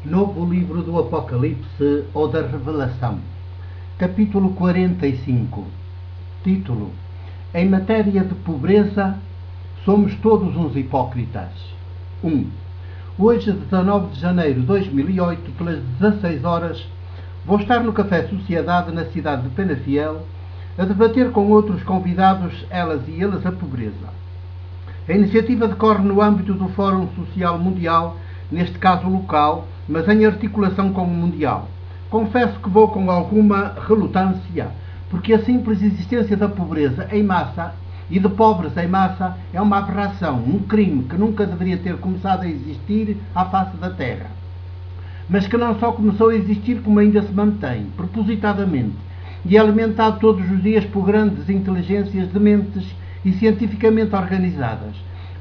Novo livro do Apocalipse ou da Revelação. Capítulo 45. Título: Em matéria de pobreza, somos todos uns hipócritas. 1. Hoje, 19 de janeiro de 2008, pelas 16 horas, vou estar no Café Sociedade, na cidade de Penafiel, a debater com outros convidados, elas e eles, a pobreza. A iniciativa decorre no âmbito do Fórum Social Mundial, neste caso local, mas em articulação com o Mundial. Confesso que vou com alguma relutância, porque a simples existência da pobreza em massa e de pobres em massa é uma aberração, um crime que nunca deveria ter começado a existir à face da Terra. Mas que não só começou a existir, como ainda se mantém, propositadamente, e é alimentado todos os dias por grandes inteligências de mentes e cientificamente organizadas,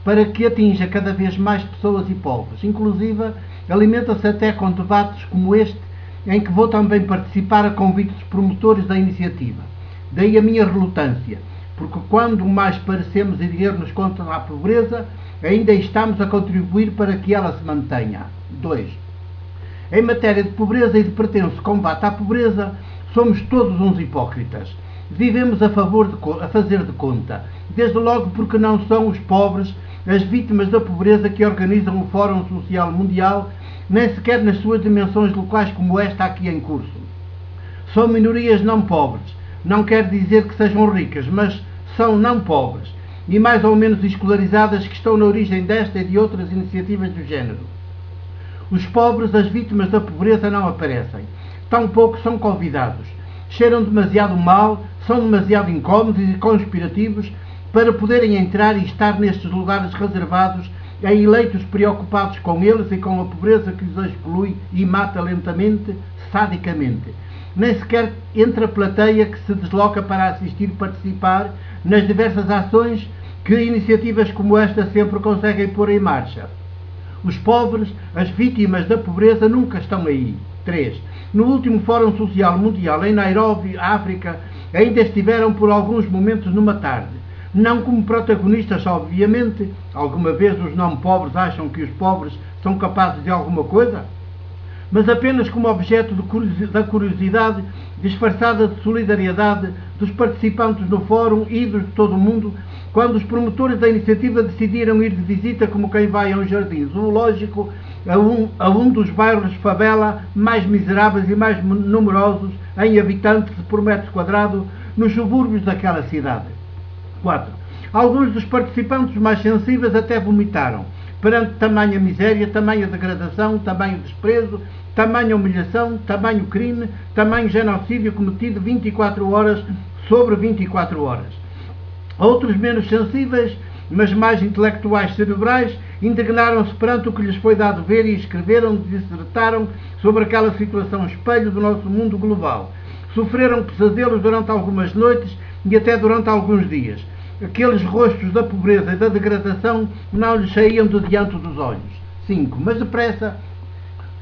para que atinja cada vez mais pessoas e povos. Inclusive, alimenta-se até com debates como este, em que vou também participar a convite dos promotores da iniciativa. Daí a minha relutância, porque quando mais parecemos erguer-nos contra a pobreza, ainda estamos a contribuir para que ela se mantenha. 2. Em matéria de pobreza e de pretenso combate à pobreza, somos todos uns hipócritas. Vivemos a fazer de conta, desde logo porque não são os pobres as vítimas da pobreza que organizam o Fórum Social Mundial, nem sequer nas suas dimensões locais como esta aqui em curso. São minorias não pobres, não quer dizer que sejam ricas, mas são não pobres e mais ou menos escolarizadas que estão na origem desta e de outras iniciativas do género. Os pobres, as vítimas da pobreza, não aparecem, tampouco são convidados. Cheiram demasiado mal, são demasiado incómodos e conspirativos para poderem entrar e estar nestes lugares reservados a eleitos preocupados com eles e com a pobreza que os exclui e mata lentamente, sadicamente. Nem sequer entre a plateia que se desloca para assistir e participar nas diversas ações que iniciativas como esta sempre conseguem pôr em marcha. Os pobres, as vítimas da pobreza, nunca estão aí. 3. No último Fórum Social Mundial, em Nairobi, África, ainda estiveram por alguns momentos numa tarde. Não como protagonistas, obviamente. Alguma vez os não pobres acham que os pobres são capazes de alguma coisa? Mas apenas como objeto da curiosidade disfarçada de solidariedade dos participantes no fórum e de todo o mundo, quando os promotores da iniciativa decidiram ir de visita como quem vai a um jardim zoológico a um dos bairros de favela mais miseráveis e mais numerosos em habitantes por metro quadrado nos subúrbios daquela cidade. 4. Alguns dos participantes mais sensíveis até vomitaram, perante tamanha miséria, tamanha degradação, tamanho desprezo, tamanha humilhação, tamanho crime, tamanho genocídio cometido 24 horas sobre 24 horas. Outros menos sensíveis, mas mais intelectuais cerebrais, indignaram-se perante o que lhes foi dado ver e escreveram, dissertaram sobre aquela situação espelho do nosso mundo global. Sofreram pesadelos durante algumas noites e até durante alguns dias. Aqueles rostos da pobreza e da degradação não lhes saíam de diante dos olhos. 5. Mas depressa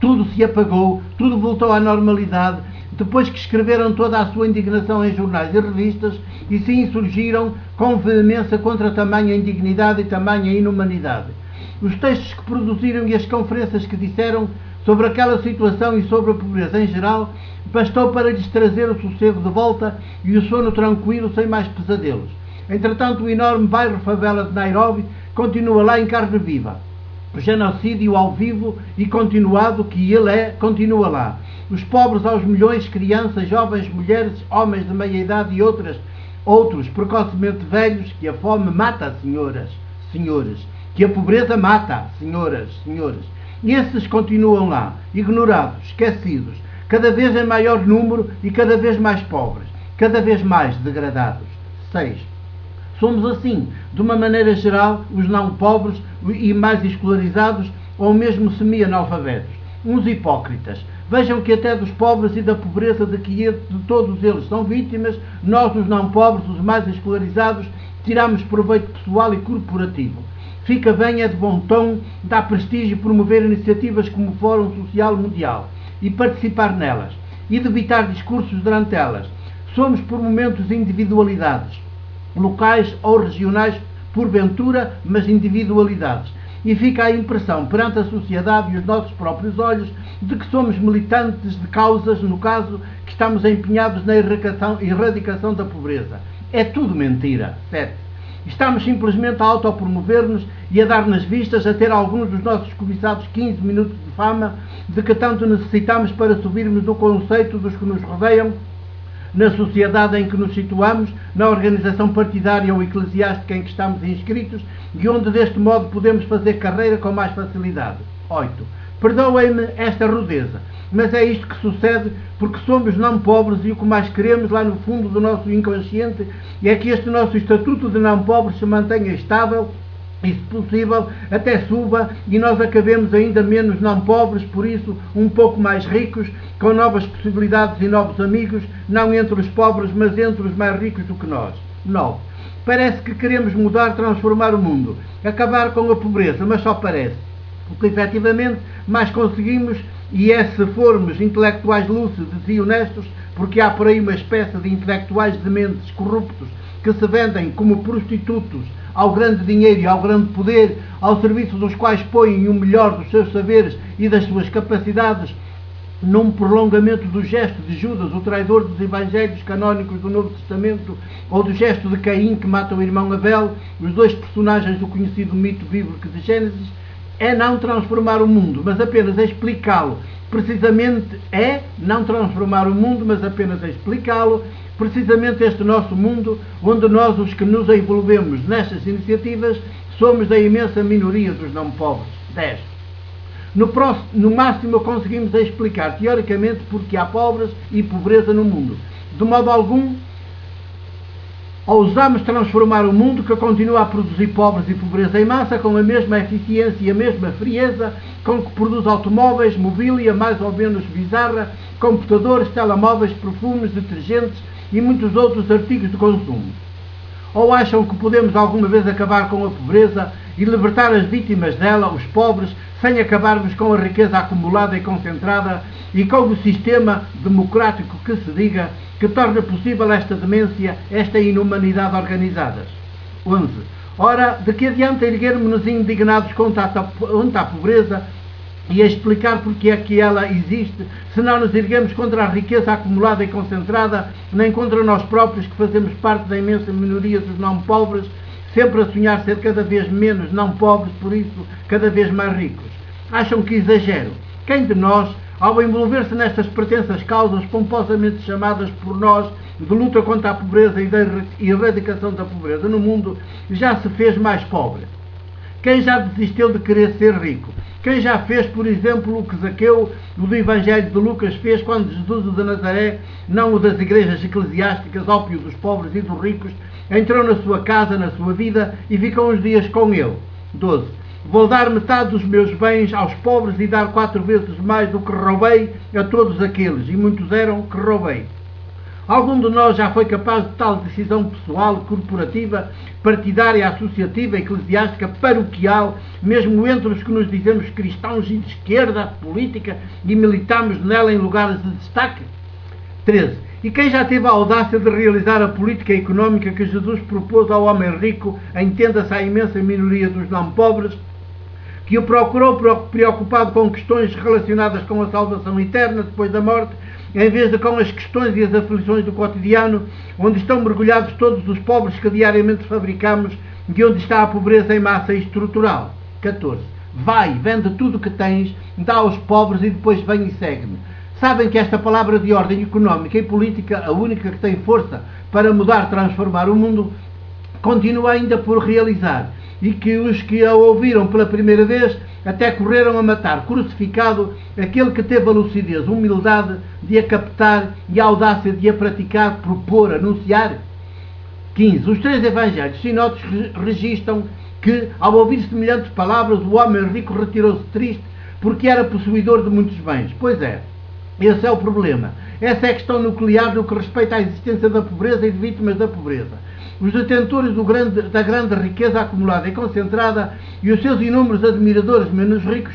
tudo se apagou, tudo voltou à normalidade, depois que escreveram toda a sua indignação em jornais e revistas e se insurgiram com veemência contra tamanha indignidade e tamanha inumanidade. Os textos que produziram e as conferências que disseram sobre aquela situação e sobre a pobreza em geral bastou para lhes trazer o sossego de volta e o sono tranquilo sem mais pesadelos. Entretanto, o enorme bairro favela de Nairobi continua lá em carne viva. O genocídio ao vivo e continuado que ele é, continua lá. Os pobres aos milhões, crianças, jovens, mulheres, homens de meia-idade e outros precocemente velhos, que a fome mata, senhoras, senhores, que a pobreza mata, senhoras, senhores. E esses continuam lá, ignorados, esquecidos, cada vez em maior número e cada vez mais pobres, cada vez mais degradados. 6. Somos assim, de uma maneira geral, os não pobres e mais escolarizados ou mesmo semi-analfabetos. Uns hipócritas. Vejam que até dos pobres e da pobreza de que de todos eles são vítimas, nós, os não pobres, os mais escolarizados, tiramos proveito pessoal e corporativo. Fica bem, é de bom tom, dá prestígio promover iniciativas como o Fórum Social Mundial e participar nelas e debitar discursos durante elas. Somos por momentos individualidades, locais ou regionais porventura, mas individualidades. e fica a impressão perante a sociedade e os nossos próprios olhos de que somos militantes de causas, no caso, que estamos empenhados na erradicação da pobreza. É tudo mentira. 7. Estamos simplesmente a autopromover-nos e a dar nas vistas, a ter alguns dos nossos cobiçados 15 minutos de fama de que tanto necessitamos para subirmos do conceito dos que nos rodeiam, na sociedade em que nos situamos, na organização partidária ou eclesiástica em que estamos inscritos e onde deste modo podemos fazer carreira com mais facilidade. 8. Perdoem-me esta rudeza, mas é isto que sucede porque somos não pobres e o que mais queremos lá no fundo do nosso inconsciente é que este nosso estatuto de não pobres se mantenha estável e, se possível, até suba e nós acabemos ainda menos não pobres, por isso um pouco mais ricos, com novas possibilidades e novos amigos, não entre os pobres, mas entre os mais ricos do que nós. 9. Parece que queremos mudar, transformar o mundo, acabar com a pobreza, mas só parece. O que efetivamente mais conseguimos, e é se formos intelectuais lúcidos e honestos, porque há por aí uma espécie de intelectuais dementes corruptos que se vendem como prostitutos ao grande dinheiro e ao grande poder, ao serviço dos quais põem o melhor dos seus saberes e das suas capacidades num prolongamento do gesto de Judas, o traidor dos evangelhos canónicos do Novo Testamento, ou do gesto de Caim que mata o irmão Abel, os dois personagens do conhecido mito bíblico de Gênesis, é não transformar o mundo, mas apenas explicá-lo. Precisamente é não transformar o mundo, mas apenas explicá-lo, precisamente este nosso mundo, onde nós, os que nos envolvemos nestas iniciativas, somos da imensa minoria dos não pobres. 10. No máximo conseguimos explicar teoricamente porque há pobres e pobreza no mundo. De modo algum, ousamos transformar o mundo que continua a produzir pobres e pobreza em massa com a mesma eficiência e a mesma frieza com que produz automóveis, mobília mais ou menos bizarra, computadores, telemóveis, perfumes, detergentes e muitos outros artigos de consumo. Ou acham que podemos alguma vez acabar com a pobreza e libertar as vítimas dela, os pobres, sem acabarmos com a riqueza acumulada e concentrada e com o sistema democrático que se diga que torna possível esta demência, esta inumanidade organizadas? 11. Ora, de que adianta erguermos-nos indignados contra a pobreza e a explicar porque é que ela existe, se não nos erguemos contra a riqueza acumulada e concentrada, nem contra nós próprios que fazemos parte da imensa minoria dos não pobres, sempre a sonhar ser cada vez menos não pobres, por isso cada vez mais ricos? Acham que exagero? Quem de nós, ao envolver-se nestas pretensas causas pomposamente chamadas por nós de luta contra a pobreza e da erradicação da pobreza no mundo, já se fez mais pobre? Quem já desistiu de querer ser rico? Quem já fez, por exemplo, o que Zaqueu, o do Evangelho de Lucas, fez quando Jesus, o de Nazaré, não o das igrejas eclesiásticas, ópio dos pobres e dos ricos, entrou na sua casa, na sua vida, e ficou uns dias com ele? 12. Vou dar metade dos meus bens aos pobres e dar 4 vezes mais do que roubei a todos aqueles, e muitos eram que roubei. Algum de nós já foi capaz de tal decisão pessoal, corporativa, partidária, associativa, eclesiástica, paroquial, mesmo entre os que nos dizemos cristãos e de esquerda política e militamos nela em lugares de destaque? 13. E quem já teve a audácia de realizar a política económica que Jesus propôs ao homem rico, entenda-se à imensa minoria dos não pobres, que o procurou preocupado com questões relacionadas com a salvação eterna depois da morte, em vez de com as questões e as aflições do cotidiano, onde estão mergulhados todos os pobres que diariamente fabricamos e onde está a pobreza em massa estrutural? 14. Vai, vende tudo o que tens, dá aos pobres e depois vem e segue-me. Sabem que esta palavra de ordem económica e política, a única que tem força para mudar, transformar o mundo, continua ainda por realizar, e que os que a ouviram pela primeira vez até correram a matar, crucificado, aquele que teve a lucidez, humildade de a captar e a audácia de a praticar, propor, anunciar. 15. Os 3 evangelhos sinóticos registram que, ao ouvir semelhantes palavras, o homem rico retirou-se triste porque era possuidor de muitos bens. Pois é, esse é o problema. Essa é a questão nuclear no que respeita à existência da pobreza e de vítimas da pobreza. Os detentores da grande riqueza acumulada e concentrada e os seus inúmeros admiradores menos ricos,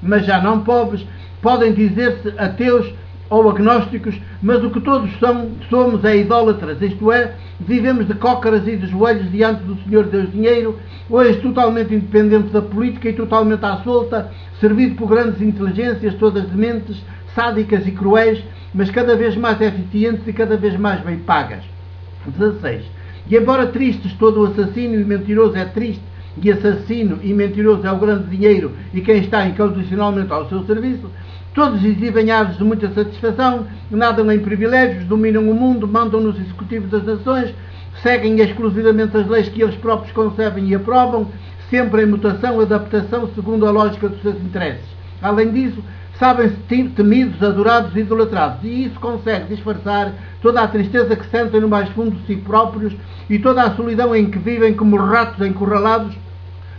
mas já não pobres, podem dizer-se ateus ou agnósticos, mas o que todos somos é idólatras, isto é, vivemos de cócaras e de joelhos diante do Senhor Deus Dinheiro, hoje totalmente independentes da política e totalmente à solta, servido por grandes inteligências, todas dementes, sádicas e cruéis, mas cada vez mais eficientes e cada vez mais bem pagas. 16. E embora tristes, todo o assassino e mentiroso é triste, e assassino e mentiroso é o grande dinheiro e quem está incondicionalmente ao seu serviço, todos exibem ares de muita satisfação, nadam em privilégios, dominam o mundo, mandam nos executivos das nações, seguem exclusivamente as leis que eles próprios concebem e aprovam, sempre em mutação, adaptação, segundo a lógica dos seus interesses. Além disso, sabem-se temidos, adorados e idolatrados, e isso consegue disfarçar toda a tristeza que sentem no mais fundo de si próprios e toda a solidão em que vivem como ratos encurralados,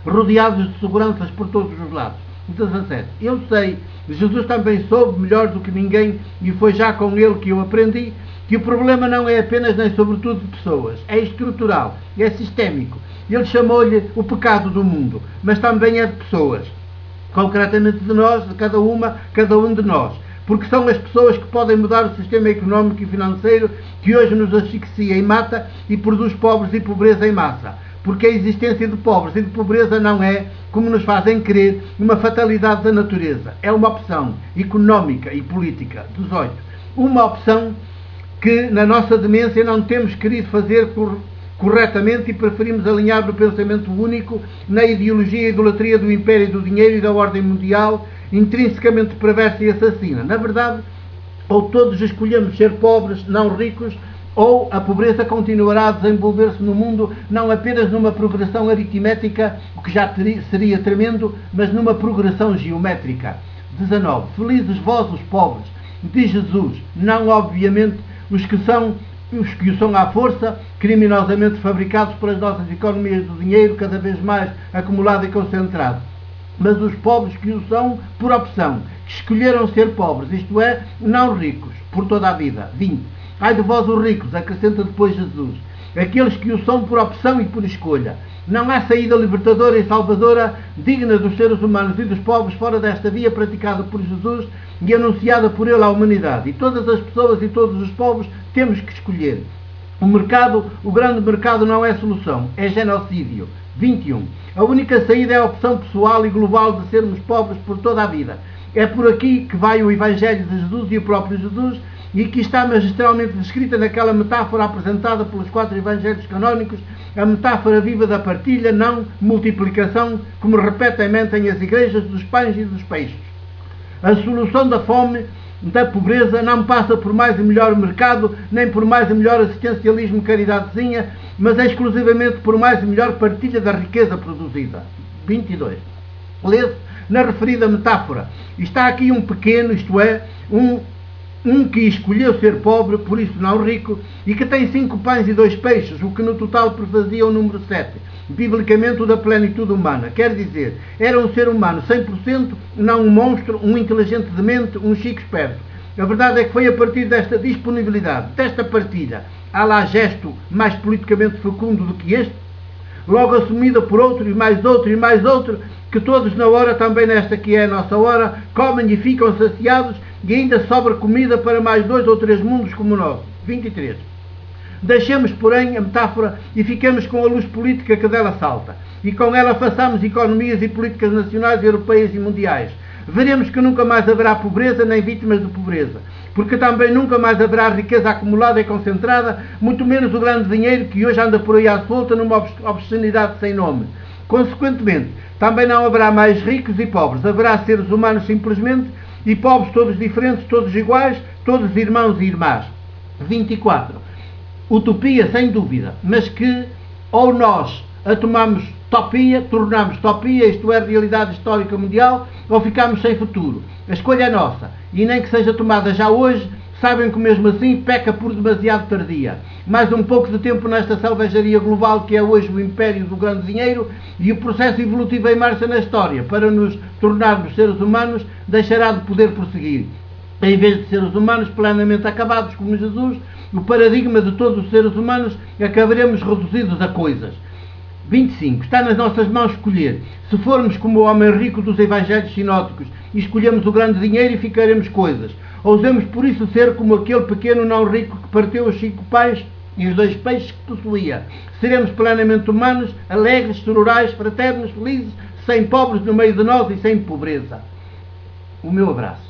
rodeados de seguranças por todos os lados. 17. Eu sei, Jesus também soube melhor do que ninguém, e foi já com ele que eu aprendi, que o problema não é apenas nem sobretudo de pessoas, é estrutural, é sistémico. Ele chamou-lhe o pecado do mundo, mas também é de pessoas, concretamente de nós, de cada um de nós, porque são as pessoas que podem mudar o sistema económico e financeiro que hoje nos asfixia e mata e produz pobres e pobreza em massa. Porque a existência de pobres e de pobreza não é, como nos fazem crer, uma fatalidade da natureza. É uma opção económica e política. 18. Uma opção que, na nossa demência, não temos querido fazer corretamente e preferimos alinhar no pensamento único, na ideologia e idolatria do império do dinheiro e da ordem mundial, intrinsecamente perversa e assassina. Na verdade, ou todos escolhemos ser pobres, não ricos, ou a pobreza continuará a desenvolver-se no mundo não apenas numa progressão aritmética, o que já seria tremendo, mas numa progressão geométrica. 19. Felizes vós os pobres, diz Jesus, não obviamente os que o são à força, criminosamente fabricados pelas nossas economias do dinheiro, cada vez mais acumulado e concentrado, mas os pobres que o são por opção, que escolheram ser pobres, isto é, não ricos, por toda a vida. 20. Ai de vós os ricos, acrescenta depois Jesus, aqueles que o são por opção e por escolha. Não há saída libertadora e salvadora digna dos seres humanos e dos pobres fora desta via praticada por Jesus e anunciada por ele à humanidade. E todas as pessoas e todos os povos temos que escolher. O grande mercado não é solução, é genocídio. 21. A única saída é a opção pessoal e global de sermos pobres por toda a vida. É por aqui que vai o Evangelho de Jesus e o próprio Jesus, e que está magistralmente descrita naquela metáfora apresentada pelos 4 evangelhos canónicos, a metáfora viva da partilha, não multiplicação, como repetem mentem as igrejas dos pães e dos peixes. A solução da fome, da pobreza, não passa por mais e melhor mercado, nem por mais e melhor assistencialismo caridadezinha, mas é exclusivamente por mais e melhor partilha da riqueza produzida. 22. Lê-se na referida metáfora. Está aqui um pequeno, isto é, um que escolheu ser pobre, por isso não rico, e que tem 5 pães e 2 peixes, o que no total prefazia o número 7, biblicamente o da plenitude humana. Quer dizer, era um ser humano 100%, não um monstro, um inteligente demente, um chico esperto. A verdade é que foi a partir desta disponibilidade, desta partilha, há lá gesto mais politicamente fecundo do que este, logo assumida por outro, e mais outro, que todos na hora, também nesta que é a nossa hora, comem e ficam saciados, e ainda sobra comida para mais 2 ou 3 mundos como o nosso. 23. Deixemos, porém, a metáfora e fiquemos com a luz política que dela salta. E com ela façamos economias e políticas nacionais, europeias e mundiais. Veremos que nunca mais haverá pobreza nem vítimas de pobreza. Porque também nunca mais haverá riqueza acumulada e concentrada, muito menos o grande dinheiro que hoje anda por aí à solta numa obscenidade sem nome. Consequentemente, também não haverá mais ricos e pobres. Haverá seres humanos simplesmente, e povos todos diferentes, todos iguais, todos irmãos e irmãs. 24. Utopia, sem dúvida, mas que ou nós a tomamos tornamos topia, isto é, realidade histórica mundial, ou ficamos sem futuro. A escolha é nossa, e nem que seja tomada já hoje, sabem que mesmo assim peca por demasiado tardia. Mais um pouco de tempo nesta selvageria global que é hoje o império do grande dinheiro, e o processo evolutivo em marcha na história para nos tornarmos seres humanos deixará de poder prosseguir. Em vez de seres humanos plenamente acabados como Jesus, o paradigma de todos os seres humanos, acabaremos reduzidos a coisas. 25. Está nas nossas mãos escolher. Se formos como o homem rico dos evangelhos sinóticos e escolhemos o grande dinheiro e ficaremos coisas, Ousemos por isso ser como aquele pequeno não rico que partiu os 5 pães e os 2 peixes que possuía. Seremos plenamente humanos, alegres, sororais, fraternos, felizes, sem pobres no meio de nós e sem pobreza. O meu abraço.